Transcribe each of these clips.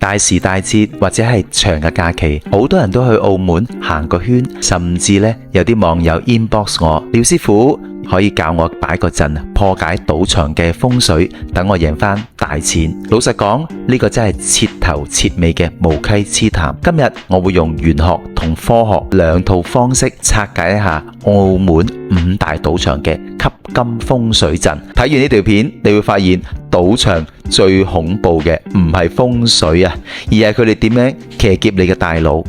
大時大節或者係長嘅假期，好多人都去澳門行個圈，甚至呢，有啲網友 inbox 我，廖師傅可以教我擺個陣破解賭場嘅風水，等我贏返大錢。老實講，呢個真係徹頭徹尾嘅無稽之談。今日我會用玄學同科學兩套方式拆解一下澳門5大賭場嘅吸金風水陣。睇完呢條片，你會發現賭場最恐怖嘅唔係風水啊，而係佢哋點樣騎劫你嘅大腦。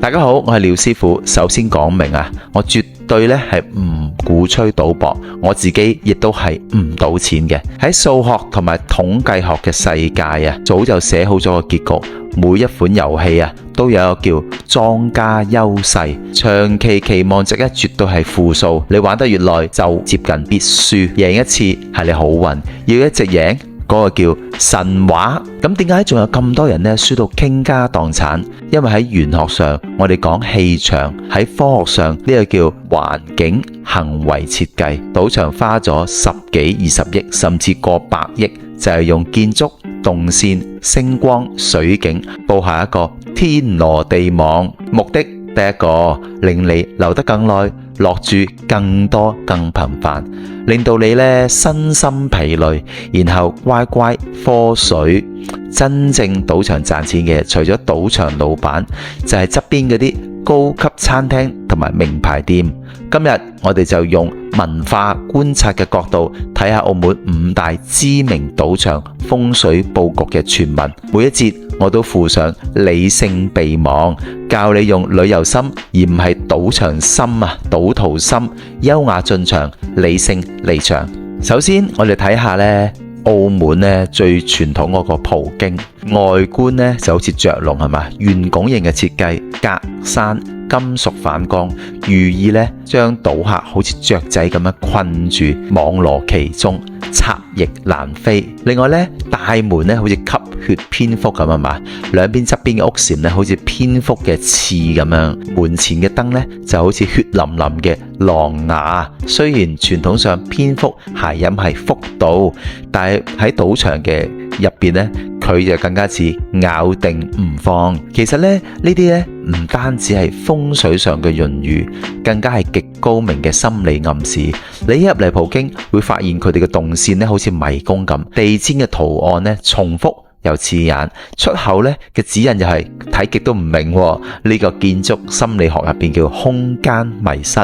大家好，我係廖師傅。首先講明啊，我絕對咧係唔鼓吹賭博，我自己亦都係唔賭錢嘅。喺數學同埋統計學嘅世界啊，早就寫好咗個結局。每一款遊戲啊，都有一個叫莊家優勢，長期期望值咧絕對係負數。你玩得越耐，就接近必輸。贏一次係你好運，要一直贏，嗰個叫神話。咁點解仲有咁多人呢輸到傾家蕩產？因為喺玄學上，我哋講氣場；喺科學上，呢個叫環境行為設計。賭場花咗10幾20億，甚至過百億，就係用建築、動線、星光、水景佈下一個天羅地網，目的第一個令你留得更耐，落注更多更頻繁，令到你呢身心疲累，然後乖乖科水。真正賭場賺錢嘅，除咗賭場老闆，就係側邊嗰啲高級餐廳同埋名牌店。今日我哋就用文化觀察嘅角度睇下澳門5大知名賭場風水佈局嘅傳聞。每一節我都附上理性備忘，教你用旅遊心而唔係賭場心啊，賭徒心，優雅進場，理性離場。首先我哋睇下呢澳門呢最傳統嗰個葡京，外觀呢就好似雀籠係嘛，圓拱形嘅設計，格柵金屬反光，寓意呢將賭客好似雀仔咁樣困住，網羅其中，賊亦難飛。另外呢，大門呢好似吸血蝙蝠咁係嘛，兩邊側邊嘅屋檐呢好似蝙蝠嘅刺咁樣，門前嘅燈呢就好似血淋淋嘅狼牙。雖然傳統上蝙蝠諧音係福到，但係喺賭場嘅入邊呢，佢就更加似咬定唔放。其實呢啲呢唔單止係風水上嘅潤語，更加係極高明嘅心理暗示。你一入嚟葡京會發現佢哋嘅動線呢好似迷宮咁，地氈嘅圖案呢重複又刺眼，出口呢嘅指引又係睇極都唔明。呢個建築心理學入邊叫空間迷失。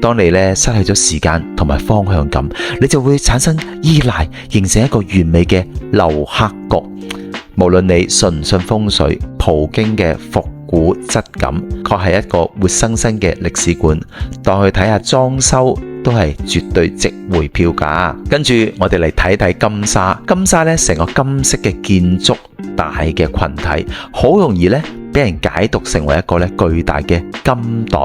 當你呢失去咗時間同埋方向感，你就會產生依賴，形成一個完美嘅留客局。無論你信唔信風水，葡京嘅復古質感確係一個活生生嘅歷史館。當去睇下裝修，都係絕對值回票價。跟住我哋嚟睇睇金沙。金沙呢成個金色嘅建築大嘅群體，好容易呢俾人解讀成為一個呢巨大嘅金袋，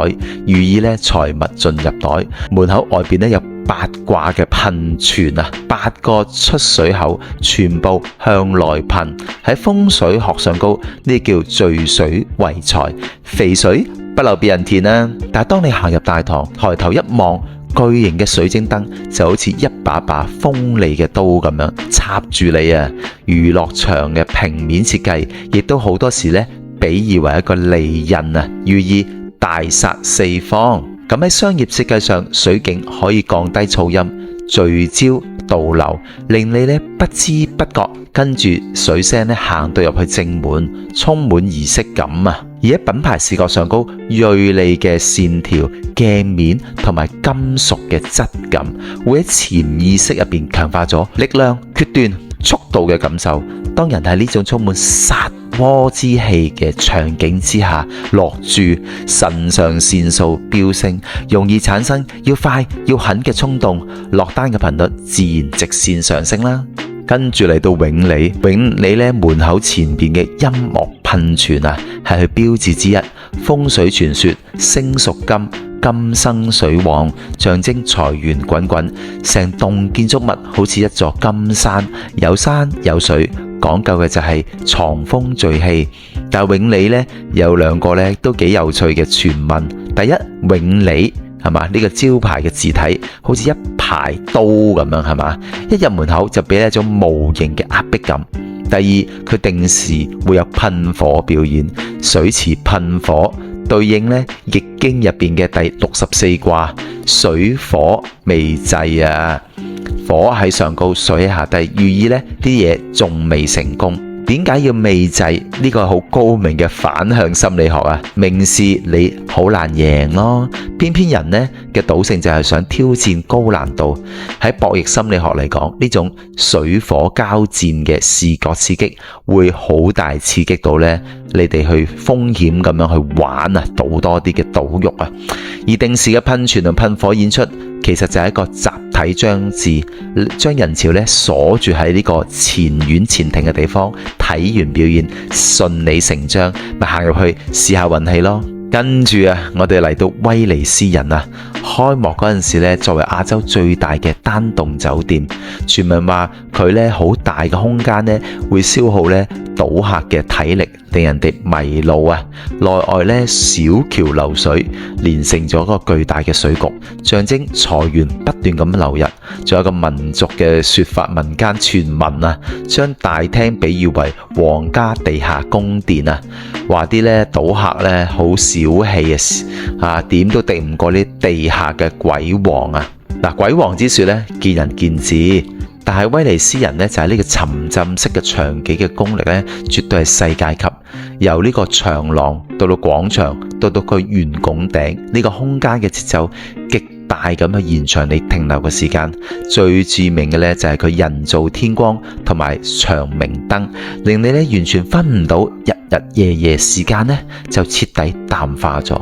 寓意呢財物進入袋。門口外邊呢有8卦嘅噴泉啊，8個出水口全部向內噴。喺風水學上高，呢叫聚水為財，肥水不流別人田啊。但係當你行入大堂，抬頭一望，巨型嘅水晶燈就好似一把把鋒利嘅刀咁樣插住你啊！娛樂場嘅平面設計亦都好多時呢比喻為一個利刃啊，寓意大殺四方。咁喺商業設計上，水景可以降低噪音，聚焦導流，令你呢不知不覺跟住水聲呢行到入去正門，充滿儀式感啊！而喺品牌視覺上高，銳利嘅線條、鏡面同埋金屬嘅質感，會喺潛意識入邊強化咗力量、決斷、速度嘅感受。當人喺呢種充滿殺窩之氣嘅場景之下落注，腎上腺素飆升，容易產生要快要狠嘅衝動，落單嘅頻率自然直線上升啦。跟住嚟到永利，永利呢門口前邊嘅音樂噴泉啊，係佢標誌之一。風水傳說，星屬金，金生水旺，象徵財源滾滾。成棟建築物好似一座金山，有山有水，講究嘅就係藏風聚氣。但係永利呢，有兩個呢都幾有趣嘅傳聞。第一，永利係嘛，呢個招牌嘅字體好似一排刀咁樣係嘛，一入門口就俾一種無形嘅壓迫感。第二，佢定時會有噴火表演，水池噴火，對應呢易經入邊嘅第64卦，水火未濟啊，火喺上高，水喺下低，寓意呢啲嘢仲未成功。點解要未濟？呢個係好高明嘅反向心理學啊！明示你好難贏咯，偏偏人呢嘅賭性就係想挑戰高難度。喺博弈心理學嚟講，呢種水火交戰嘅視覺刺激會好大刺激到呢你哋去風險咁樣去玩啊，賭多啲嘅賭慾啊！而定時嘅噴泉同噴火演出，其實就係一個集體將至，將人潮咧鎖住喺呢個前院前庭嘅地方，睇完表演順理成章，咪行入去試下運氣咯。跟住啊，我哋嚟到威尼斯人啊，開幕嗰陣時咧，作為亞洲最大嘅單棟酒店，傳聞話佢咧好大嘅空間咧，會消耗咧賭客嘅體力，令人哋迷路啊。內外咧小橋流水，連成咗一個巨大嘅水局，象徵財源不斷咁流入。仲有個民族嘅說法，民間傳聞啊，將大廳比喻為皇家地下宮殿啊，話啲咧賭客咧好小氣啊，點都敵唔過呢地下嘅鬼王啊！嗱，鬼王之說咧，見仁見智。但係威尼斯人呢，就係呢個沉浸式嘅場景嘅功力呢，絕對係世界級。由呢個長廊到廣場，到佢圓拱頂，呢個空間嘅節奏極大咁去延長你停留嘅時間。最著名嘅呢，就係佢人造天光同埋長明燈，令你呢完全分唔到日日夜夜時間呢就徹底淡化咗。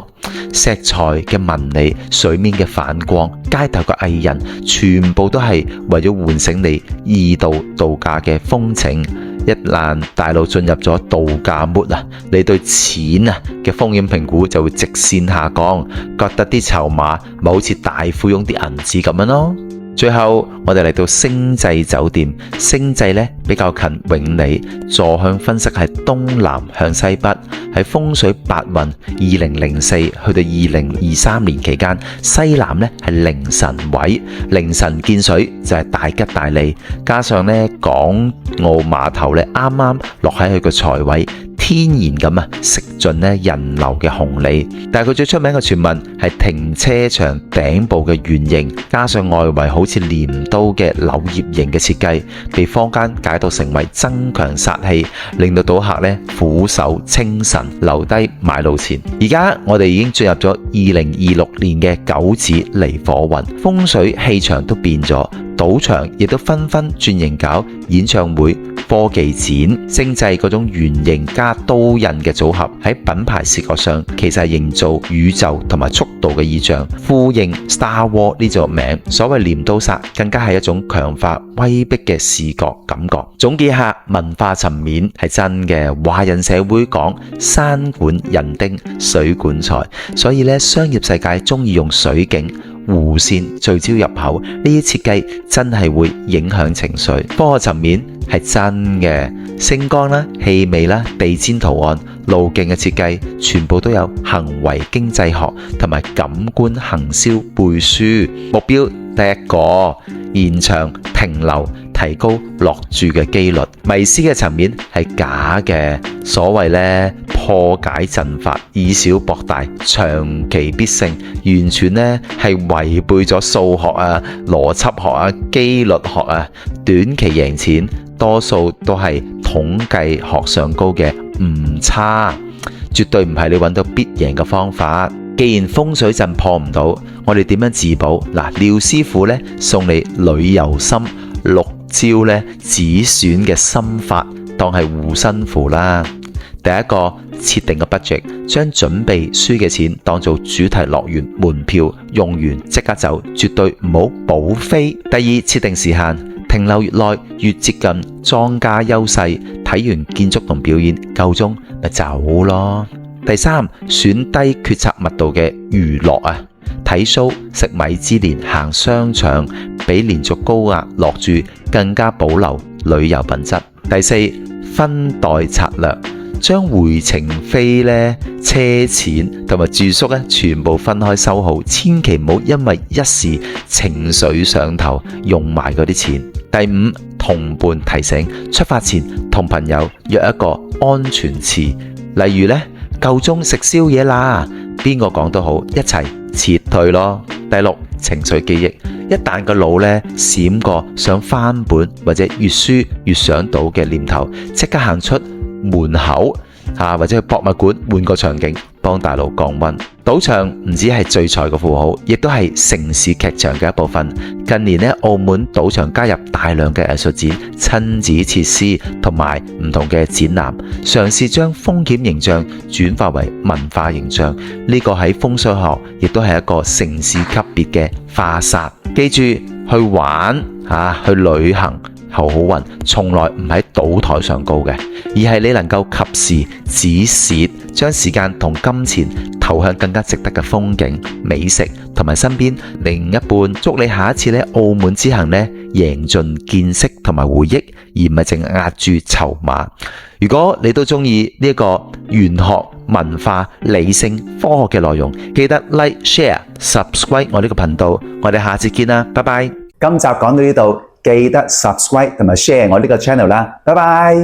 石材嘅紋理、水面嘅反光、街頭嘅藝人，全部都係為咗喚醒你異度度假嘅風情。一旦大陸進入咗度假 mood 啊，你對錢啊嘅風險評估就會直線下降，覺得啲籌碼咪好似大富翁啲銀紙咁樣咯。最後我哋嚟到星際酒店，星際呢比較近永利，坐向分析係東南向西北，喺風水八運2004去到2023年期間，西南呢係凌晨位，凌晨見水就係大吉大利，加上呢港澳碼頭呢啱啱落喺佢個財位，天然咁啊食盡呢人流嘅紅利。但係佢最出名嘅傳聞係停車場頂部嘅圓形，加上外圍好似鐮刀嘅柳葉形嘅設計，被坊間解讀成為增強殺氣，令到賭客呢俯首稱臣，留低買路錢。而家我哋已經進入咗2026年嘅九子離火運，風水氣場都變咗，賭場亦都紛紛轉型搞演唱會、科技展。星際嗰種圓形加刀印嘅組合，喺品牌視覺上其實係營造宇宙同埋速度嘅意象，呼應 Star Wars 呢個名。所謂鐮刀殺更加係一種強化威逼嘅視覺感覺。總結下，文化層面係真嘅，華人社會講山管人丁，水管財，所以咧商業世界中意用水景、弧線聚焦入口，呢啲設計真係會影響情緒。科學層面係真嘅，星光啦、氣味啦、地氈圖案、路徑嘅設計，全部都有行為經濟學同埋感官行銷背書。目標第一個，延長停留，提高落注嘅機率。迷思嘅層面係假嘅，所謂呢破解陣法，以小博大，長期必勝，完全呢係違背咗數學啊、邏輯學啊、機率學啊。短期贏錢多數都係統計學上高嘅誤差，絕對唔係你揾到必贏嘅方法。既然風水陣破唔到，我哋點樣自保？嗱，廖師傅呢送你旅遊心6招呢止損嘅心法，當係護身符啦。第一個，設定個 budget， 將準備輸嘅錢當做主題樂園門票，用完即刻走，絕對唔好補飛。第二，設定時限，停留越耐越接近莊家優勢，睇完建築同表演夠鐘咪走咯。第三，選低決策密度嘅娛樂啊，睇 show、食米芝蓮、行商場，比連續高額落注更加保留旅遊品質。第四，分代策略，將回程飛咧、車錢同埋住宿咧全部分開收好，千祈唔好因為一時情緒上頭用埋嗰啲錢。第五，同伴提醒，出發前同朋友約一個安全詞，例如咧夠鐘食宵夜啦，邊個講都好，一齊撤退咯。第六，情緒記憶，一旦個腦咧閃過想翻本或者越輸越想賭嘅念頭，即刻行出門口或者去博物館換個場景，幫大腦降溫。賭場唔止係聚財嘅符號，亦都係城市劇場嘅一部分。近年咧，澳門賭場加入大量嘅藝術展、親子設施同埋唔同嘅展覽，嘗試將風險形象轉化為文化形象。呢個喺風水學亦都係一個城市級別嘅化煞。記住，去玩去旅行求好運，從來唔喺賭台上高嘅，而係你能夠及時止蝕，將時間同金錢投向更加值得嘅風景、美食同埋身邊另一半。祝你下一次咧澳門之行咧贏盡見識同埋回憶，而唔係淨係壓住籌碼。如果你都中意呢一個玄學、文化、理性、科學嘅內容，記得 like、share、subscribe 我呢個頻道。我哋下次見啦，拜拜。今集講到呢度，記得 subscribe 同埋 share 我呢個 channel 啦，拜拜。